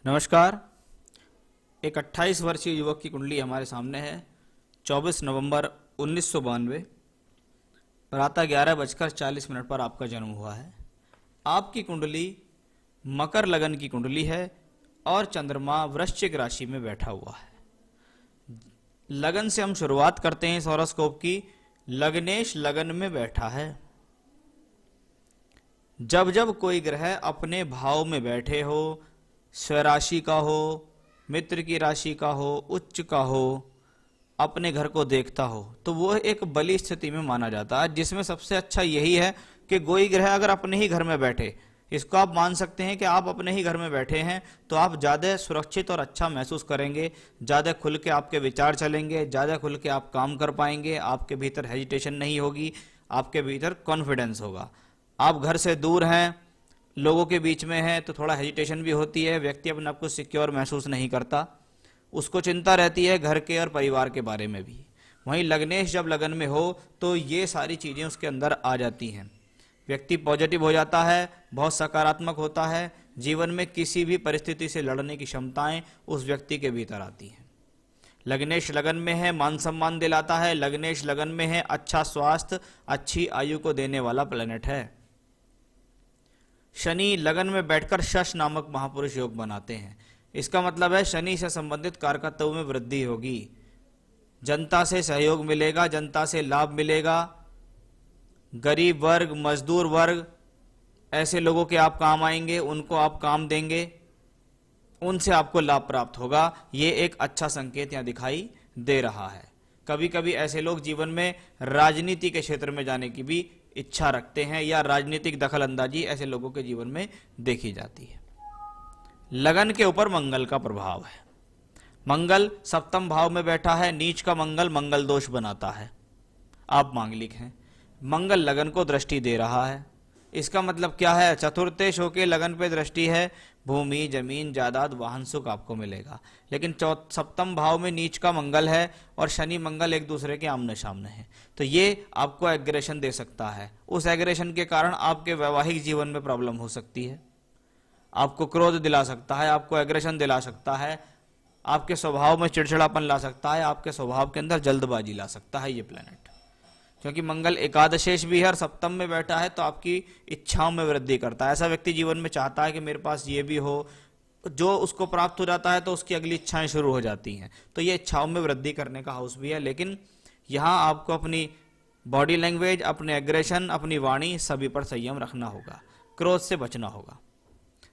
नमस्कार। एक 28 वर्षीय युवक की कुंडली हमारे सामने है। 24 नवंबर 1992 प्रातः 11:40 पर आपका जन्म हुआ है। आपकी कुंडली मकर लगन की कुंडली है और चंद्रमा वृश्चिक राशि में बैठा हुआ है। लगन से हम शुरुआत करते हैं इस हॉरोस्कोप की। लग्नेश लगन में बैठा है। जब जब कोई ग्रह अपने भाव में बैठे हो, स्वराशि का हो, मित्र की राशि का हो, उच्च का हो, अपने घर को देखता हो, तो वो एक बली स्थिति में माना जाता है, जिसमें सबसे अच्छा यही है कि कोई ग्रह अगर अपने ही घर में बैठे, इसको आप मान सकते हैं कि आप अपने ही घर में बैठे हैं तो आप ज़्यादा सुरक्षित और अच्छा महसूस करेंगे, ज़्यादा खुल के आपके विचार चलेंगे, ज़्यादा खुल के आप काम कर पाएंगे, आपके भीतर हेजिटेशन नहीं होगी, आपके भीतर कॉन्फिडेंस होगा। आप घर से दूर हैं, लोगों के बीच में है, तो थोड़ा हेजिटेशन भी होती है, व्यक्ति अपने आप को सिक्योर महसूस नहीं करता, उसको चिंता रहती है घर के और परिवार के बारे में भी। वहीं लग्नेश जब लगन में हो तो ये सारी चीज़ें उसके अंदर आ जाती हैं। व्यक्ति पॉजिटिव हो जाता है, बहुत सकारात्मक होता है, जीवन में किसी भी परिस्थिति से लड़ने की क्षमताएं उस व्यक्ति के भीतर आती हैं। लग्नेश लगन में है, मान सम्मान दिलाता है। लग्नेश लगन में है, अच्छा स्वास्थ्य, अच्छी आयु को देने वाला प्लेनेट है। शनि लगन में बैठकर शश नामक महापुरुष योग बनाते हैं। इसका मतलब है शनि से संबंधित कारकत्व में वृद्धि होगी, जनता से सहयोग मिलेगा, जनता से लाभ मिलेगा, गरीब वर्ग, मजदूर वर्ग, ऐसे लोगों के आप काम आएंगे, उनको आप काम देंगे, उनसे आपको लाभ प्राप्त होगा। ये एक अच्छा संकेत यहाँ दिखाई दे रहा है। कभी कभी ऐसे लोग जीवन में राजनीति के क्षेत्र में जाने की भी इच्छा रखते हैं या राजनीतिक दखल अंदाजी ऐसे लोगों के जीवन में देखी जाती है। लगन के ऊपर मंगल का प्रभाव है। मंगल सप्तम भाव में बैठा है। नीच का मंगल मंगल दोष बनाता है। आप मांगलिक हैं, मंगल लगन को दृष्टि दे रहा है। इसका मतलब क्या है? चतुर्थेश होके लगन पे दृष्टि है, भूमि, जमीन, जायदाद, वाहन सुख आपको मिलेगा। लेकिन सप्तम भाव में नीच का मंगल है और शनि मंगल एक दूसरे के आमने सामने है, तो ये आपको एग्रेशन दे सकता है। उस एग्रेशन के कारण आपके वैवाहिक जीवन में प्रॉब्लम हो सकती है, आपको क्रोध दिला सकता है, आपको एग्रेशन दिला सकता है, आपके स्वभाव में चिड़चिड़ापन ला सकता है, आपके स्वभाव के अंदर जल्दबाजी ला सकता है ये प्लेनेट। क्योंकि मंगल एकादशेश भी है और सप्तम में बैठा है, तो आपकी इच्छाओं में वृद्धि करता है। ऐसा व्यक्ति जीवन में चाहता है कि मेरे पास ये भी हो, जो उसको प्राप्त हो जाता है तो उसकी अगली इच्छाएं शुरू हो जाती हैं। तो ये इच्छाओं में वृद्धि करने का हाउस भी है। लेकिन यहाँ आपको अपनी बॉडी लैंग्वेज, अपने एग्रेशन, अपनी वाणी, सभी पर संयम रखना होगा, क्रोध से बचना होगा।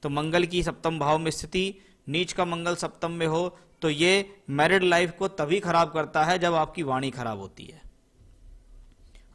तो मंगल की सप्तम भाव में स्थिति, नीच का मंगल सप्तम में हो, तो ये मैरिड लाइफ को तभी खराब करता है जब आपकी वाणी खराब होती है,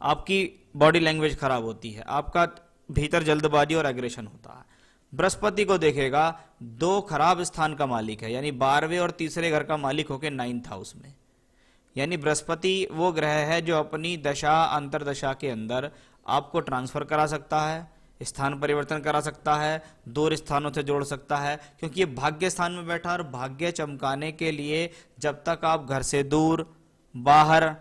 आपकी बॉडी लैंग्वेज खराब होती है, आपका भीतर जल्दबाजी और एग्रेशन होता है। बृहस्पति को देखेगा, दो खराब स्थान का मालिक है, यानी 12वें और तीसरे घर का मालिक होकर 9th हाउस में। यानी बृहस्पति वो ग्रह है जो अपनी दशा अंतरदशा के अंदर आपको ट्रांसफर करा सकता है, स्थान परिवर्तन करा सकता है, दूर स्थानों से जोड़ सकता है, क्योंकि ये भाग्य स्थान में बैठा। और भाग्य चमकाने के लिए जब तक आप घर से दूर, बाहर,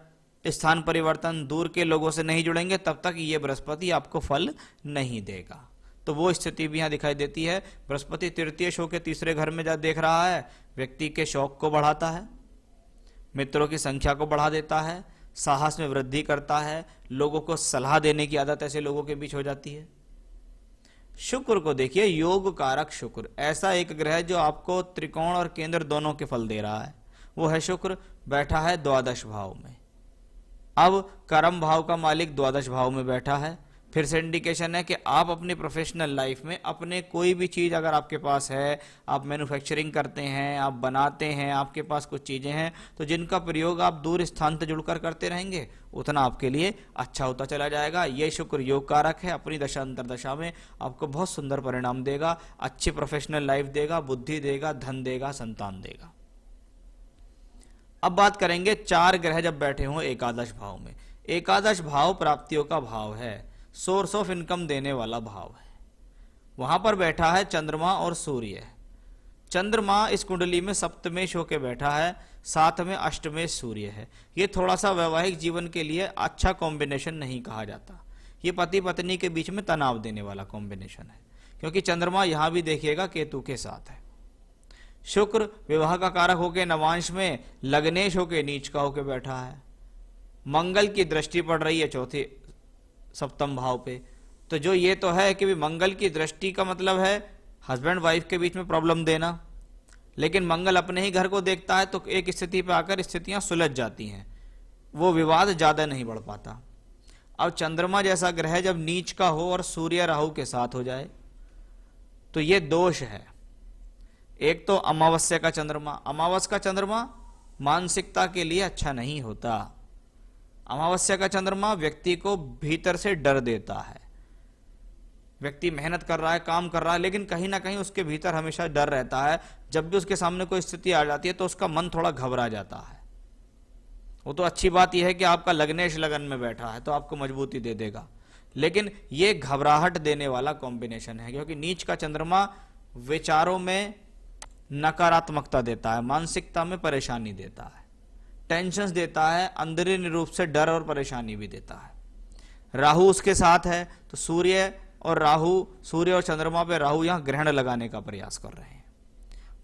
स्थान परिवर्तन, दूर के लोगों से नहीं जुड़ेंगे, तब तक ये बृहस्पति आपको फल नहीं देगा। तो वो स्थिति भी यहाँ दिखाई देती है। बृहस्पति तृतीय शो के तीसरे घर में जब देख रहा है, व्यक्ति के शौक को बढ़ाता है, मित्रों की संख्या को बढ़ा देता है, साहस में वृद्धि करता है, लोगों को सलाह देने की आदत ऐसे लोगों के बीच हो जाती है। शुक्र को देखिए, योग कारक शुक्र, ऐसा एक ग्रह जो आपको त्रिकोण और केंद्र दोनों के फल दे रहा है, वो है शुक्र। बैठा है द्वादश भाव में। अब कर्म भाव का मालिक द्वादश भाव में बैठा है। फिर से इंडिकेशन है कि आप अपनी प्रोफेशनल लाइफ में अपने कोई भी चीज़ अगर आपके पास है, आप मैन्युफैक्चरिंग करते हैं, आप बनाते हैं, आपके पास कुछ चीज़ें हैं, तो जिनका प्रयोग आप दूर स्थान से जुड़कर करते रहेंगे, उतना आपके लिए अच्छा होता चला जाएगा। ये शुक्र योग कारक है, अपनी दशा अंतरदशा में आपको बहुत सुंदर परिणाम देगा, अच्छी प्रोफेशनल लाइफ देगा, बुद्धि देगा, धन देगा, संतान देगा। अब बात करेंगे 4 ग्रह जब बैठे हों एकादश भाव में। एकादश भाव प्राप्तियों का भाव है, सोर्स ऑफ इनकम देने वाला भाव है। वहां पर बैठा है चंद्रमा और सूर्य। चंद्रमा इस कुंडली में सप्तमेश होकर बैठा है, साथ में अष्टमेश सूर्य है। ये थोड़ा सा वैवाहिक जीवन के लिए अच्छा कॉम्बिनेशन नहीं कहा जाता, ये पति पत्नी के बीच में तनाव देने वाला कॉम्बिनेशन है, क्योंकि चंद्रमा यहां भी देखिएगा केतु के साथ है। शुक्र विवाह का कारक होके नवांश में लग्नेश होके नीच का होके बैठा है। मंगल की दृष्टि पड़ रही है चौथे सप्तम भाव पे। तो जो ये तो है कि भी मंगल की दृष्टि का मतलब है हस्बैंड वाइफ के बीच में प्रॉब्लम देना, लेकिन मंगल अपने ही घर को देखता है तो एक स्थिति पे आकर स्थितियां सुलझ जाती हैं, वो विवाद ज्यादा नहीं बढ़ पाता। अब चंद्रमा जैसा ग्रह जब नीच का हो और सूर्य राहु के साथ हो जाए तो ये दोष है। एक तो अमावस्या का चंद्रमा, अमावस का चंद्रमा मानसिकता के लिए अच्छा नहीं होता। अमावस्या का चंद्रमा व्यक्ति को भीतर से डर देता है। व्यक्ति मेहनत कर रहा है, काम कर रहा है, लेकिन कहीं ना कहीं उसके भीतर हमेशा डर रहता है। जब भी उसके सामने कोई स्थिति आ जाती है तो उसका मन थोड़ा घबरा जाता है। वो तो अच्छी बात यह है कि आपका लग्नेश लगन में बैठा है तो आपको मजबूती दे देगा, लेकिन ये घबराहट देने वाला कॉम्बिनेशन है, क्योंकि नीच का चंद्रमा विचारों में नकारात्मकता देता है, मानसिकता में परेशानी देता है, टेंशन देता है, अंदरूनी रूप से डर और परेशानी भी देता है। राहु उसके साथ है तो सूर्य और चंद्रमा पे राहु यहां ग्रहण लगाने का प्रयास कर रहे हैं।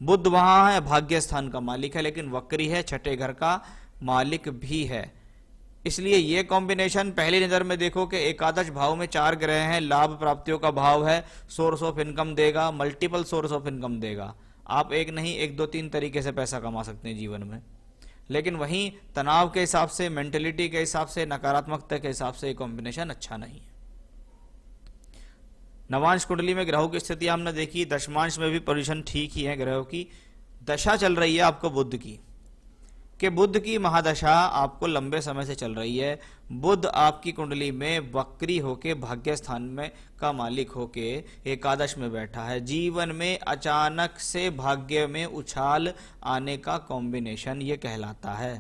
बुध वहां है, भाग्य स्थान का मालिक है, लेकिन वक्री है, छठे घर का मालिक भी है। इसलिए यह कॉम्बिनेशन पहली नजर में देखो कि एकादश भाव में 4 ग्रह हैं, लाभ प्राप्तियों का भाव है, सोर्स ऑफ इनकम देगा, मल्टीपल सोर्स ऑफ इनकम देगा। आप एक नहीं 1 2 3 तरीके से पैसा कमा सकते हैं जीवन में, लेकिन वहीं तनाव के हिसाब से, मेंटेलिटी के हिसाब से, नकारात्मकता के हिसाब से ये कॉम्बिनेशन अच्छा नहीं है। नवांश कुंडली में ग्रहों की स्थिति हमने देखी, दशमांश में भी पोजीशन ठीक ही है ग्रहों की। दशा चल रही है आपको बुध की, कि बुध की महादशा आपको लंबे समय से चल रही है। बुध आपकी कुंडली में वक्री होके भाग्य स्थान में का मालिक होके एकादश में बैठा है। जीवन में अचानक से भाग्य में उछाल आने का कॉम्बिनेशन ये कहलाता है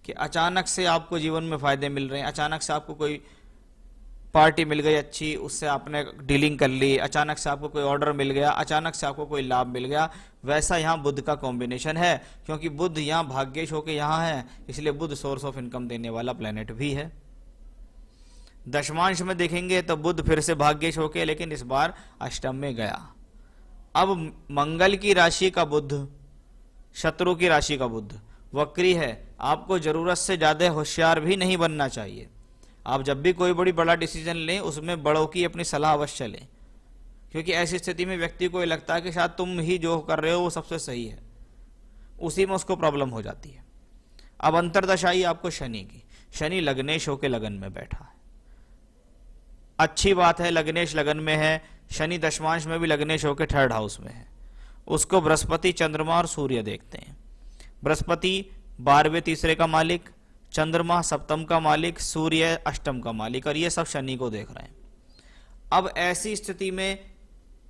कि अचानक से आपको जीवन में फायदे मिल रहे हैं, अचानक से आपको कोई पार्टी मिल गई अच्छी, उससे आपने डीलिंग कर ली, अचानक से आपको कोई ऑर्डर मिल गया, अचानक से आपको कोई लाभ मिल गया। वैसा यहाँ बुध का कॉम्बिनेशन है, क्योंकि बुध यहाँ भाग्येश होके यहाँ है, इसलिए बुध सोर्स ऑफ इनकम देने वाला प्लेनेट भी है। दशमांश में देखेंगे तो बुध फिर से भाग्येश होके, लेकिन इस बार अष्टम में गया। अब मंगल की राशि का बुध, शत्रु की राशि का बुध वक्री है। आपको जरूरत से ज्यादा होशियार भी नहीं बनना चाहिए। आप जब भी कोई बड़ा डिसीजन लें उसमें बड़ों की अपनी सलाह अवश्य लें, क्योंकि ऐसी स्थिति में व्यक्ति को ये लगता है कि शायद तुम ही जो कर रहे हो वो सबसे सही है, उसी में उसको प्रॉब्लम हो जाती है। अब अंतरदशा आई आपको शनि की, शनि लग्नेश होके लगन में बैठा है। अच्छी बात है, लग्नेश लगन में है, शनि दशमांश में भी लग्नेश होके 3rd हाउस में है। उसको बृहस्पति, चंद्रमा और सूर्य देखते हैं। बृहस्पति 12वें तीसरे का मालिक, चंद्रमा सप्तम का मालिक, सूर्य अष्टम का मालिक, और ये सब शनि को देख रहे हैं। अब ऐसी स्थिति में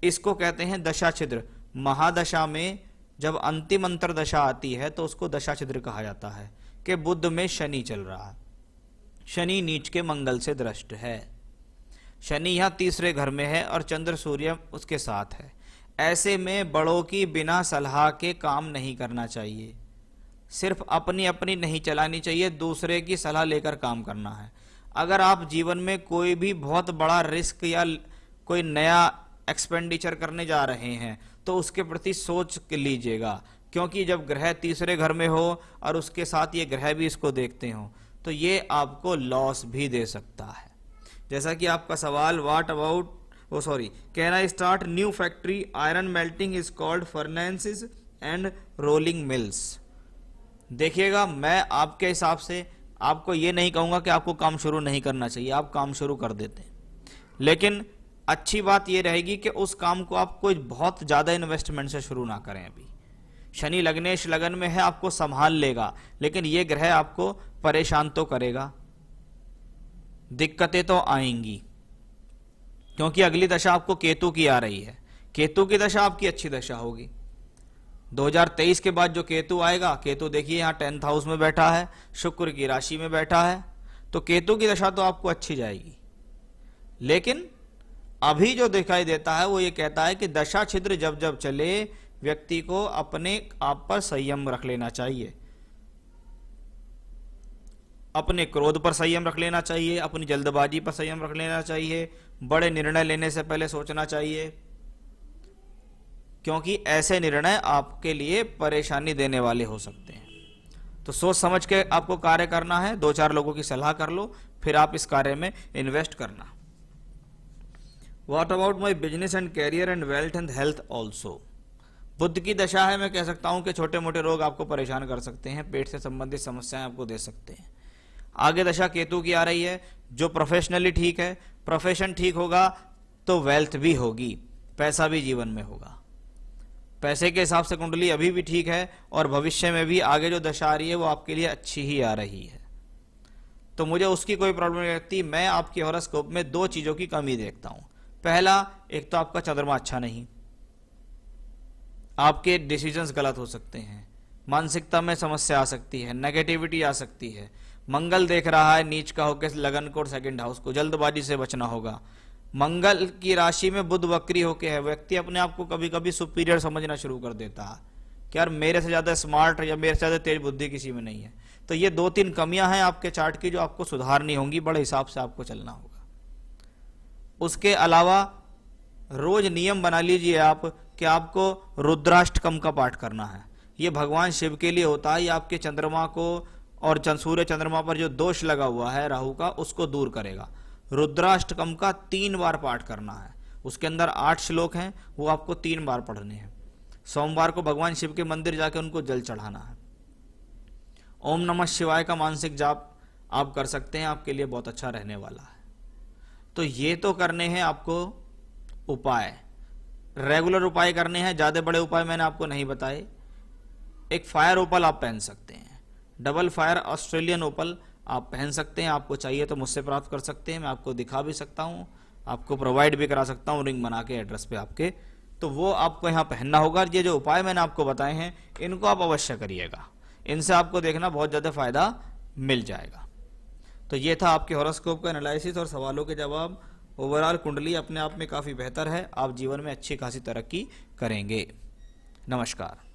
इसको कहते हैं दशा छिद्र। महादशा में जब अंतिम अंतरदशा आती है तो उसको दशा छिद्र कहा जाता है कि बुध में शनि चल रहा है, शनि नीच के मंगल से दृष्ट है, शनि यहां तीसरे घर में है और चंद्र सूर्य उसके साथ है। ऐसे में बड़ों की बिना सलाह के काम नहीं करना चाहिए, सिर्फ अपनी अपनी नहीं चलानी चाहिए, दूसरे की सलाह लेकर काम करना है। अगर आप जीवन में कोई भी बहुत बड़ा रिस्क या कोई नया एक्सपेंडिचर करने जा रहे हैं तो उसके प्रति सोच लीजिएगा, क्योंकि जब ग्रह तीसरे घर में हो और उसके साथ ये ग्रह भी इसको देखते हो तो ये आपको लॉस भी दे सकता है। जैसा कि आपका सवाल what about can I start new factory, iron melting is called furnaces and rolling mills. देखिएगा, मैं आपके हिसाब से आपको ये नहीं कहूंगा कि आपको काम शुरू नहीं करना चाहिए, आप काम शुरू कर देते हैं, लेकिन अच्छी बात यह रहेगी कि उस काम को आप कोई बहुत ज्यादा इन्वेस्टमेंट से शुरू ना करें। अभी शनि लग्नेश लगन में है, आपको संभाल लेगा, लेकिन यह ग्रह आपको परेशान तो करेगा, दिक्कतें तो आएंगी, क्योंकि अगली दशा आपको केतु की आ रही है। केतु की दशा आपकी अच्छी दशा होगी। 2023 के बाद जो केतु आएगा, केतु देखिए यहाँ 10th हाउस में बैठा है, शुक्र की राशि में बैठा है, तो केतु की दशा तो आपको अच्छी जाएगी। लेकिन अभी जो दिखाई देता है वो ये कहता है कि दशा छिद्र जब जब चले व्यक्ति को अपने आप पर संयम रख लेना चाहिए, अपने क्रोध पर संयम रख लेना चाहिए, अपनी जल्दबाजी पर संयम रख लेना चाहिए, बड़े निर्णय लेने से पहले सोचना चाहिए। क्योंकि ऐसे निर्णय आपके लिए परेशानी देने वाले हो सकते हैं। तो सोच समझ के आपको कार्य करना है, 2-4 लोगों की सलाह कर लो, फिर आप इस कार्य में इन्वेस्ट करना। What about my business and career and wealth and health also? बुध की दशा है, मैं कह सकता हूं कि छोटे मोटे रोग आपको परेशान कर सकते हैं, पेट से संबंधित समस्याएं आपको दे सकते हैं। आगे दशा केतु की आ रही है, जो प्रोफेशनली ठीक है, प्रोफेशन ठीक होगा तो वेल्थ भी होगी, पैसा भी जीवन में होगा। पैसे के हिसाब से कुंडली अभी भी ठीक है और भविष्य में भी आगे जो दशा आ रही है वो आपके लिए अच्छी ही आ रही है, तो मुझे उसकी कोई प्रॉब्लम नहीं लगती। मैं आपके हॉरोस्कोप में 2 चीजों की कमी देखता हूं। पहला, एक तो आपका चंद्रमा अच्छा नहीं, आपके डिसीजंस गलत हो सकते हैं, मानसिकता में समस्या आ सकती है, नेगेटिविटी आ सकती है। मंगल देख रहा है नीच का होकर लगन को और सेकंड हाउस को, जल्दबाजी से बचना होगा। मंगल की राशि में बुध वक्री होके है, व्यक्ति अपने आप को कभी कभी सुपीरियर समझना शुरू कर देता है कि यार मेरे से ज्यादा स्मार्ट या मेरे से ज्यादा तेज बुद्धि किसी में नहीं है। तो ये 2-3 कमियां हैं आपके चार्ट की जो आपको सुधारनी होंगी, बड़े हिसाब से आपको चलना होगा। उसके अलावा रोज नियम बना लीजिए आप कि आपको रुद्राष्टकम का पाठ करना है। ये भगवान शिव के लिए होता है, ये आपके चंद्रमा को और सूर्य चंद्रमा पर जो दोष लगा हुआ है राहु का, उसको दूर करेगा। रुद्राष्टकम का 3 बार पाठ करना है, उसके अंदर 8 श्लोक हैं, वो आपको 3 बार पढ़ने हैं। सोमवार को भगवान शिव के मंदिर जाके उनको जल चढ़ाना है। ओम नमः शिवाय का मानसिक जाप आप कर सकते हैं, आपके लिए बहुत अच्छा रहने वाला है। तो ये तो करने हैं आपको उपाय, रेगुलर उपाय करने हैं, ज्यादा बड़े उपाय मैंने आपको नहीं बताए। एक फायर ओपल आप पहन सकते हैं, डबल फायर ऑस्ट्रेलियन ओपल आप पहन सकते हैं। आपको चाहिए तो मुझसे प्राप्त कर सकते हैं, मैं आपको दिखा भी सकता हूं, आपको प्रोवाइड भी करा सकता हूं रिंग बना के एड्रेस पे आपके। तो वो आपको यहाँ पहनना होगा। ये जो उपाय मैंने आपको बताए हैं इनको आप अवश्य करिएगा, इनसे आपको देखना बहुत ज्यादा फायदा मिल जाएगा। तो ये था आपके हॉरोस्कोप का एनालिसिस और सवालों के जवाब। ओवरऑल कुंडली अपने आप में काफी बेहतर है, आप जीवन में अच्छी खासी तरक्की करेंगे। नमस्कार।